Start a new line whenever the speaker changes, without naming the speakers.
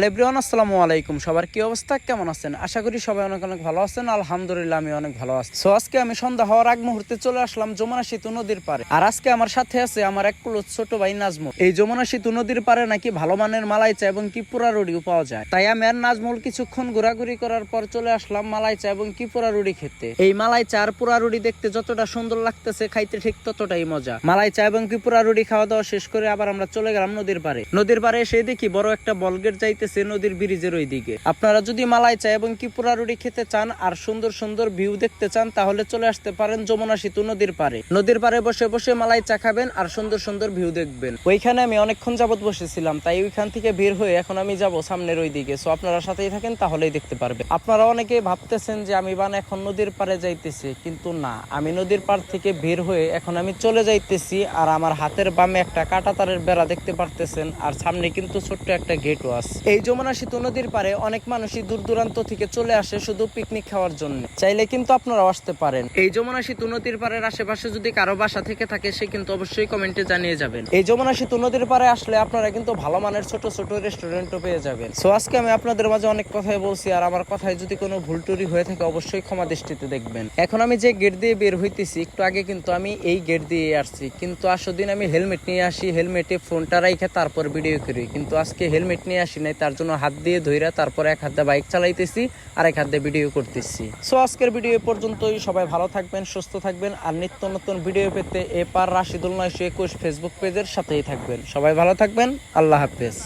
Everyone আসসালামু আলাইকুম। সবার কি অবস্থা, কেমন আছেন? আশা করি সবাই অনেক অনেক ভালো আছেন। আলহামদুলিল্লাহ আমি অনেক ভালো আছি। সো আজকে আমি সন্ধ্যা হওয়ার আগ মুহূর্তে চলে আসলাম যমুনা সেতু নদীর পারে। আর আজকে আমার সাথে আছে আমার এক ক্লোজ ছোট ভাই নাজমুল। এই যমুনা সেতু নদীর পারে নাকি ভালো মানের মালাই চা এবং কি পুরা রুটিও পাওয়া যায়। তাই আমি আর নাজমুল কিছুক্ষণ ঘোরাঘুরি করার পর চলে আসলাম মালাই চা এবং কি পুরা রুটি খেতে। এই মালাই চা আর পুরা রুটি দেখতে যতটা সুন্দর লাগতেছে, খাইতে ঠিক ততটাই মজা। মালাই চা এবং কি পুরা রুটি খাওয়া দাওয়া শেষ করে আবার আমরা চলে গেলাম নদীর পারে। নদীর পারে এসে দেখি বড় একটা বলগেট যাইতেছে নদীর ব্রিজের ওই দিকে। আপনারা যদি মালাই চা এবং কি পুরা রুটি খেতে চান আর সুন্দর সুন্দর ভিউ দেখতে চান তাহলে চলে আসতে পারেন যমুনা সেতু নদীর পারে। নদীর পারে বসে বসে মালাই চা খাবেন আর সুন্দর সুন্দর ভিউ দেখবেন। ওইখানে আমি অনেকক্ষণ যাবত বসেছিলাম, তাই ওইখান থেকে বের হয়ে এখন আমি যাব সামনের ওই দিকে। সো আপনারা সাথেই থাকেন, তাহলেই দেখতে পারবেন। আপনারা অনেকে ভাবতেছেন যে আমি এখন নদীর পারে যাইতেছি, কিন্তু না, আমি নদীর পার থেকে বের হয়ে এখন আমি চলে যাইতেছি। আর আমার হাতের বামে একটা কাঁটা তারের বেড়া দেখতে পারতেছেন, আর সামনে কিন্তু ছোট্ট একটা গেটও আছে। এই যমুনা সেতু নদীর পারে অনেক মানুষই দূর দূরান্ত থেকে চলে আসে শুধু পিকনিক খাওয়ার জন্য। চাইলে কিন্তু আপনারাও আসতে পারেন। এই যমুনা সেতু নদীর পাড়ের আশেপাশে যদি কারো বাসা থেকে থাকে সে কিন্তু অবশ্যই কমেন্টে জানিয়ে যাবেন। এই যমুনা সেতু নদীর পাড়ে আসলে আপনারা কিন্তু ভালো মানের ছোট ছোট রেস্টুরেন্টও পেয়ে যাবেন। সো আজকে আমি আপনাদের মাঝে অনেক কথাই বলছি, আর আমার কথায় যদি কোনো ভুল টুরি হয়ে থাকে অবশ্যই ক্ষমা দৃষ্টিতে দেখবেন। এখন আমি যে গেট দিয়ে বের হইতেছি, একটু আগে কিন্তু আমি এই গেট দিয়ে আসছি, কিন্তু আসো দিন আমি হেলমেট নিয়ে আসি, হেলমেটে ফোনটা রাইখে তারপর ভিডিও করি। কিন্তু আজকে হেলমেট নিয়ে আসি নাই, তার জন্য হাত দিয়ে ধইরা তারপর এক হাতে বাইক চালাইতেছি আর এক হাতে ভিডিও করতেছি। সো আজকের ভিডিও পর্যন্তই। সবাই ভালো থাকবেন, সুস্থ থাকবেন, আর নিত্য নতুন ভিডিও পেতে এপার রাশিদুল 921 ফেসবুক পেজের সাথেই থাকবেন। সবাই ভালো থাকবেন, আল্লাহ হাফেজ।